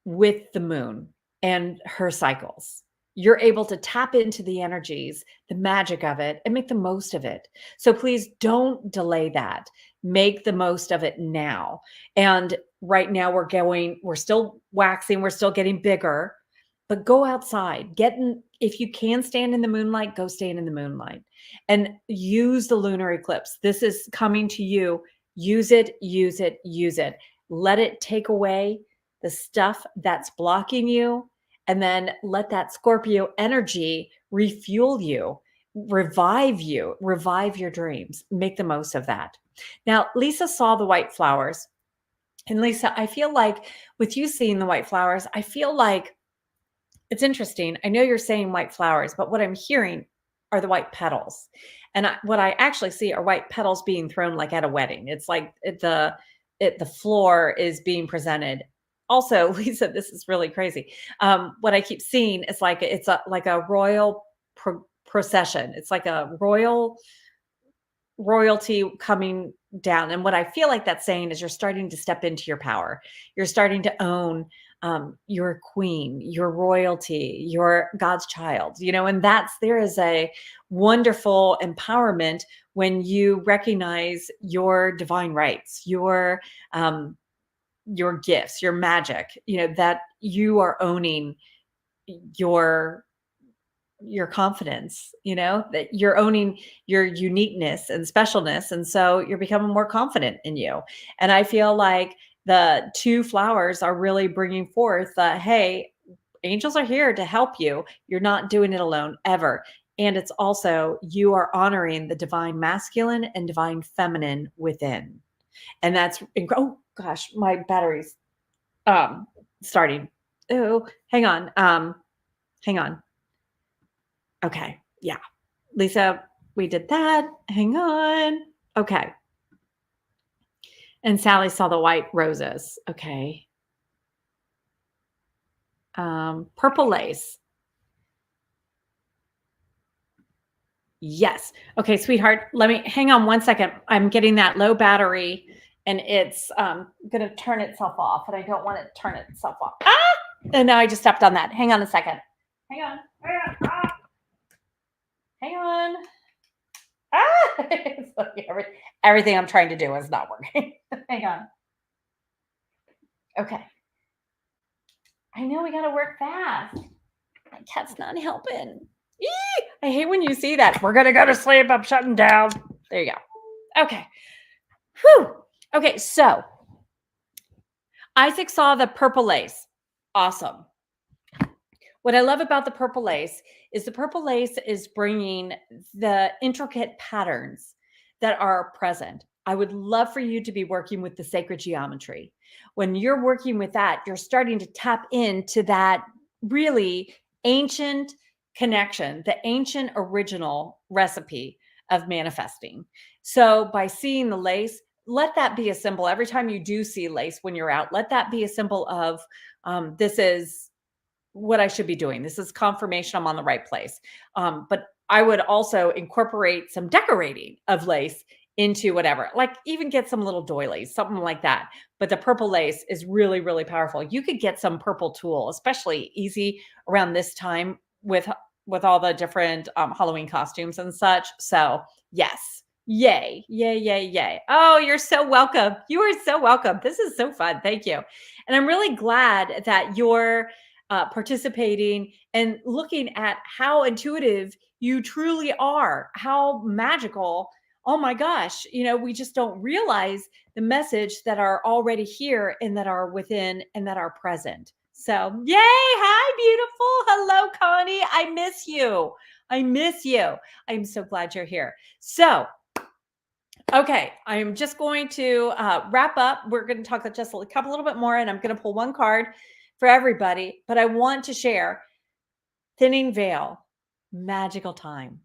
with the moon and her cycles. You're able to tap into the energies, the magic of it, and make the most of it. So please don't delay that. Make the most of it now. And right now we're still waxing, we're still getting bigger, but go outside. If you can stand in the moonlight, go stand in the moonlight and use the lunar eclipse. This is coming to you. Use it, use it, use it. Let it take away the stuff that's blocking you. And then let that Scorpio energy refuel you, revive your dreams, make the most of that. Now, Lisa saw the white flowers. And Lisa, I feel like with you seeing the white flowers, I feel like it's interesting. I know you're saying white flowers, but what I'm hearing are the white petals. And what I actually see are white petals being thrown like at a wedding. It's like the floor is being presented. Also, Lisa, this is really crazy. What I keep seeing is like like a royal procession. It's like a royalty coming down. And what I feel like that's saying is you're starting to step into your power. You're starting to own your queen, your royalty, your God's child, and there is a wonderful empowerment when you recognize your divine rights, your gifts, your magic, that you are owning your confidence, that you're owning your uniqueness and specialness. And so you're becoming more confident in you. And I feel like the two flowers are really bringing forth hey, angels are here to help you. You're not doing it alone ever. And it's also, you are honoring the divine masculine and divine feminine within. And that's, oh gosh, my battery's starting. Oh, hang on. Hang on. Okay. Yeah. Lisa, we did that. Hang on. Okay. And Sally saw the white roses. Okay. Purple lace. Yes. Okay, sweetheart. Let me hang on one second. I'm getting that low battery and it's going to turn itself off, and I don't want it to turn itself off. Ah! And now I just stepped on that. Hang on a second. Hang on. Hang on. Ah! Hang on. Ah! It's like everything I'm trying to do is not working. Hang on. Okay. I know we got to work fast. My cat's not helping. Eee! I hate when you see that. We're going to go to sleep. I'm shutting down. There you go. Okay. Whew. Okay, so Isaac saw the purple lace. Awesome. What I love about the purple lace is bringing the intricate patterns that are present. I would love for you to be working with the sacred geometry. When you're working with that, you're starting to tap into that really ancient connection, the ancient original recipe of manifesting. So by seeing the lace, let that be a symbol. Every time you do see lace when you're out, let that be a symbol of this is what I should be doing. This is confirmation I'm on the right place. But I would also incorporate some decorating of lace into whatever, like even get some little doilies, something like that. But the purple lace is really, really powerful. You could get some purple tulle, especially easy around this time with all the different Halloween costumes and such. So yes, yay, yay, yay, yay. Oh, you're so welcome. You are so welcome. This is so fun. Thank you. And I'm really glad that you're participating and looking at how intuitive you truly are, how magical. Oh my gosh, we just don't realize the message that are already here and that are within and that are present. So, yay. Hi, beautiful. Hello, Connie. I miss you. I miss you. I'm so glad you're here. So, okay, I'm just going to wrap up. We're going to talk just a little bit more, and I'm going to pull one card for everybody, but I want to share thinning veil, magical time,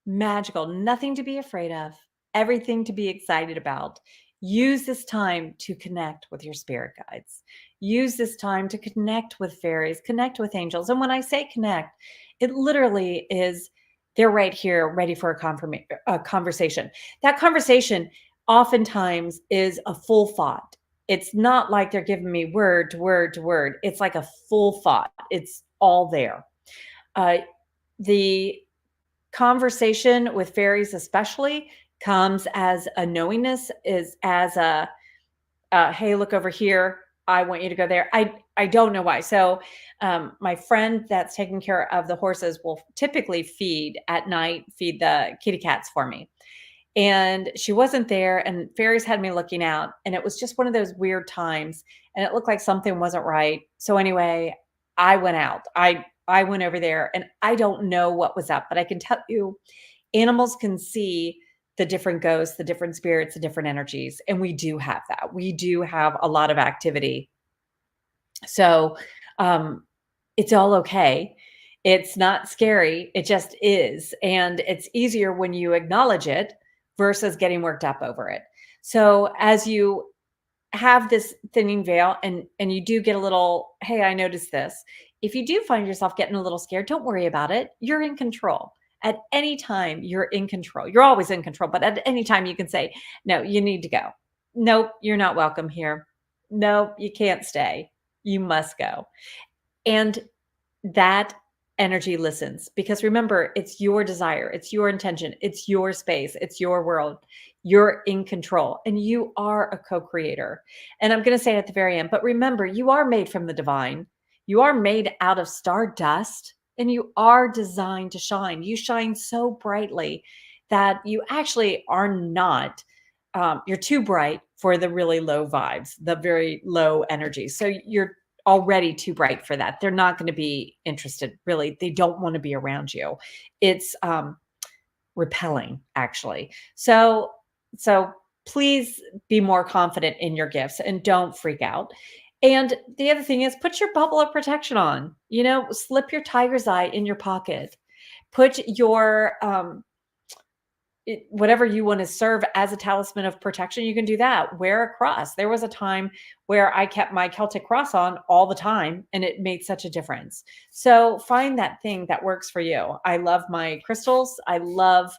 magical, nothing to be afraid of, everything to be excited about. Use this time to connect with your spirit guides. Use this time to connect with fairies, connect with angels. And when I say connect, it literally is they're right here, ready for a conversation. That conversation oftentimes is a full thought. It's not like they're giving me word to word to word. It's like a full thought. It's all there. The conversation with fairies especially comes as a knowingness, is as a, hey, look over here. I want you to go there. I don't know why. So my friend that's taking care of the horses will typically feed at night, feed the kitty cats for me. And she wasn't there, and fairies had me looking out, and it was just one of those weird times, and it looked like something wasn't right. So anyway, I went out. I went over there, and I don't know what was up, but I can tell you animals can see the different ghosts, the different spirits, the different energies, and we do have that. We do have a lot of activity. So it's all okay. It's not scary. It just is. And it's easier when you acknowledge it versus getting worked up over it. So as you have this thinning veil and you do get a little, hey, I noticed this. If you do find yourself getting a little scared, don't worry about it. You're in control. At any time, you're in control. You're always in control, but at any time you can say, no, you need to go. Nope, you're not welcome here. Nope, you can't stay. You must go. And that energy listens, because remember, it's your desire, it's your intention, it's your space, it's your world. You're in control, and you are a co-creator. And I'm going to say it at the very end, but remember, you are made from the divine. You are made out of stardust, and you are designed to shine. You shine so brightly that you actually are not, you're too bright for the really low vibes, the very low energy. So you're already too bright for that. They're not going to be interested, really. They don't want to be around you. It's repelling, actually. So please be more confident in your gifts and don't freak out. And the other thing is, put your bubble of protection on. Slip your tiger's eye in your pocket. Put your whatever you want to serve as a talisman of protection, you can do that. Wear a cross. There was a time where I kept my Celtic cross on all the time, and it made such a difference. So find that thing that works for you. I love my crystals. I love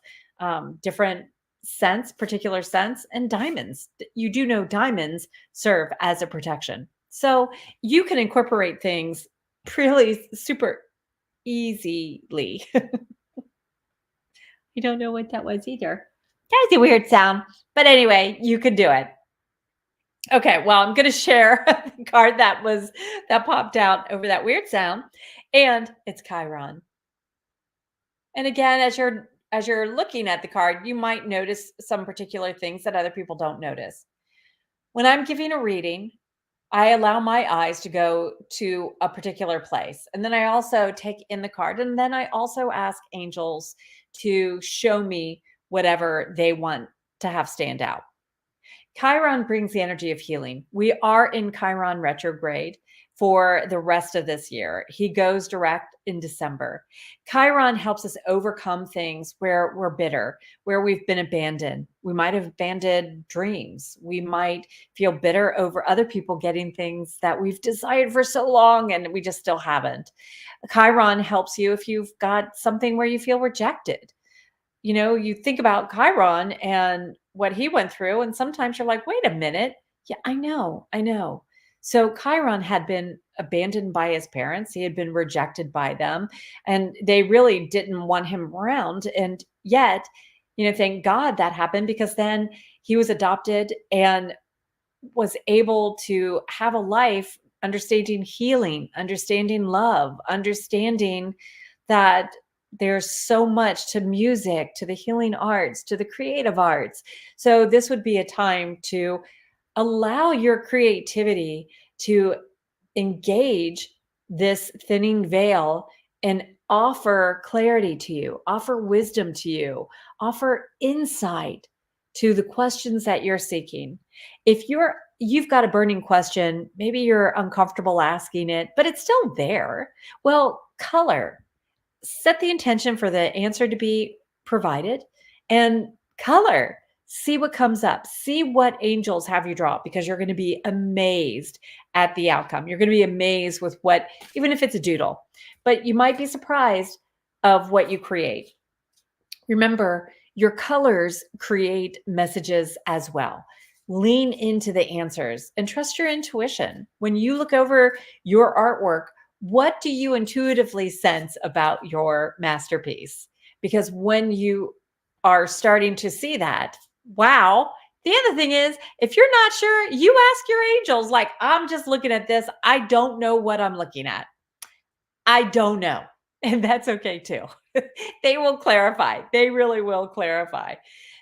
different scents, particular scents, and diamonds. You do know diamonds serve as a protection. So you can incorporate things really super easily. You don't know what that was either. That was a weird sound. But anyway, you can do it. Okay, well, I'm going to share the card that popped out over that weird sound, and it's Chiron. And again, as you're looking at the card, you might notice some particular things that other people don't notice. When I'm giving a reading, I allow my eyes to go to a particular place. And then I also take in the card. And then I also ask angels to show me whatever they want to have stand out. Chiron brings the energy of healing. We are in Chiron retrograde for the rest of this year. He goes direct in December. Chiron helps us overcome things where we're bitter, where we've been abandoned. We might have abandoned dreams. We might feel bitter over other people getting things that we've desired for so long and we just still haven't. Chiron helps you if you've got something where you feel rejected. You think about Chiron and what he went through, and sometimes you're like, wait a minute. Yeah, I know. So Chiron had been abandoned by his parents. He had been rejected by them, and they really didn't want him around. And yet, thank God that happened, because then he was adopted and was able to have a life understanding healing, understanding love, understanding that there's so much to music, to the healing arts, to the creative arts. So this would be a time to allow your creativity to engage this thinning veil and offer clarity to you, offer wisdom to you, offer insight to the questions that you're seeking. If you've got a burning question, maybe you're uncomfortable asking it, but it's still there. Well, color. Set the intention for the answer to be provided, and color. See what comes up. See what angels have you draw, because you're going to be amazed at the outcome. You're going to be amazed with what, even if it's a doodle, but you might be surprised of what you create. Remember, your colors create messages as well. Lean into the answers and trust your intuition. When you look over your artwork, what do you intuitively sense about your masterpiece? Because when you are starting to see that, wow. The other thing is, if you're not sure, you ask your angels, like, I'm just looking at this. I don't know what I'm looking at. I don't know. And that's okay too. They will clarify. They really will clarify.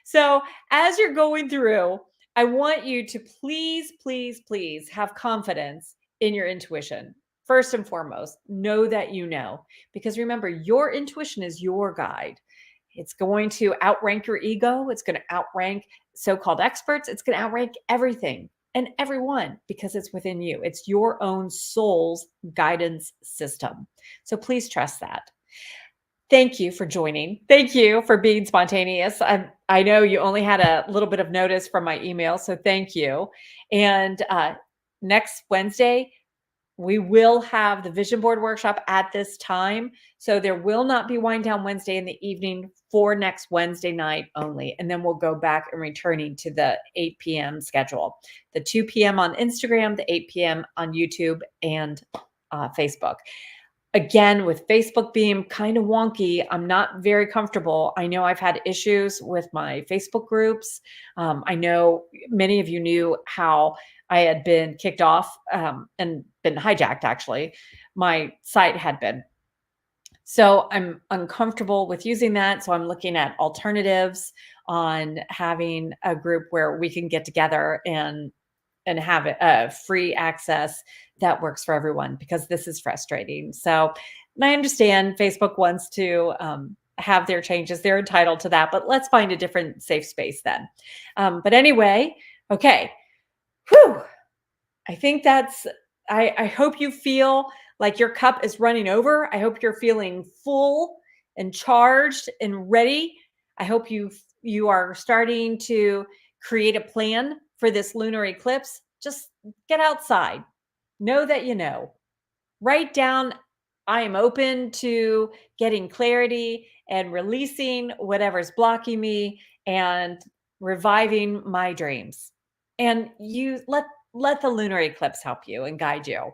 So as you're going through, I want you to please, please, please have confidence in your intuition. First and foremost, know that you know, because remember, your intuition is your guide. It's going to outrank your ego. It's going to outrank so-called experts. It's going to outrank everything and everyone, because it's within you. It's your own soul's guidance system. So please trust that. Thank you for joining. Thank you for being spontaneous. I know you only had a little bit of notice from my email, so thank you. And next Wednesday, we will have the vision board workshop at this time. So there will not be Wind Down Wednesday in the evening for next Wednesday night only. And then we'll go back and returning to the 8 p.m. schedule. The 2 p.m. on Instagram, the 8 p.m. on YouTube and Facebook. Again, with Facebook being kind of wonky, I'm not very comfortable. I know I've had issues with my Facebook groups. I know many of you knew how I had been kicked off and been hijacked, actually. My site had been. So I'm uncomfortable with using that. So I'm looking at alternatives on having a group where we can get together and and have free access that works for everyone because this is frustrating. So, and I understand Facebook wants to have their changes; they're entitled to that. But let's find a different safe space then. But anyway, okay. Whew. I think that's. I hope you feel like your cup is running over. I hope you're feeling full and charged and ready. I hope you are starting to create a plan for this lunar eclipse. Just get outside. Know that you know. Write down, I am open to getting clarity and releasing whatever's blocking me and reviving my dreams. And you let the lunar eclipse help you and guide you.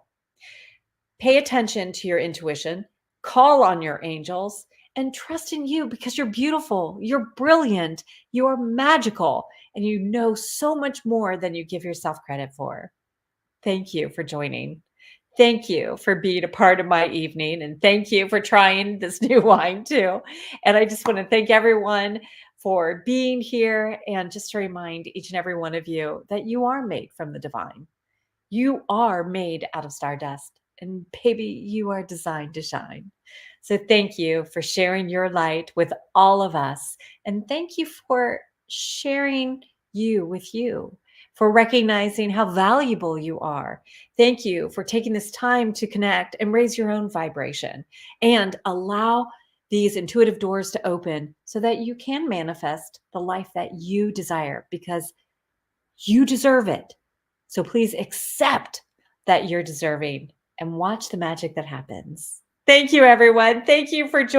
Pay attention to your intuition, call on your angels, and trust in you because you're beautiful, you're brilliant, you are magical, and you know so much more than you give yourself credit for. Thank you for joining. Thank you for being a part of my evening, and thank you for trying this new wine too. And I just want to thank everyone for being here, and just to remind each and every one of you that you are made from the divine. You are made out of stardust, and baby, you are designed to shine. So thank you for sharing your light with all of us. And thank you for sharing you with you, for recognizing how valuable you are. Thank you for taking this time to connect and raise your own vibration and allow these intuitive doors to open so that you can manifest the life that you desire because you deserve it. So please accept that you're deserving and watch the magic that happens. Thank you, everyone. Thank you for joining.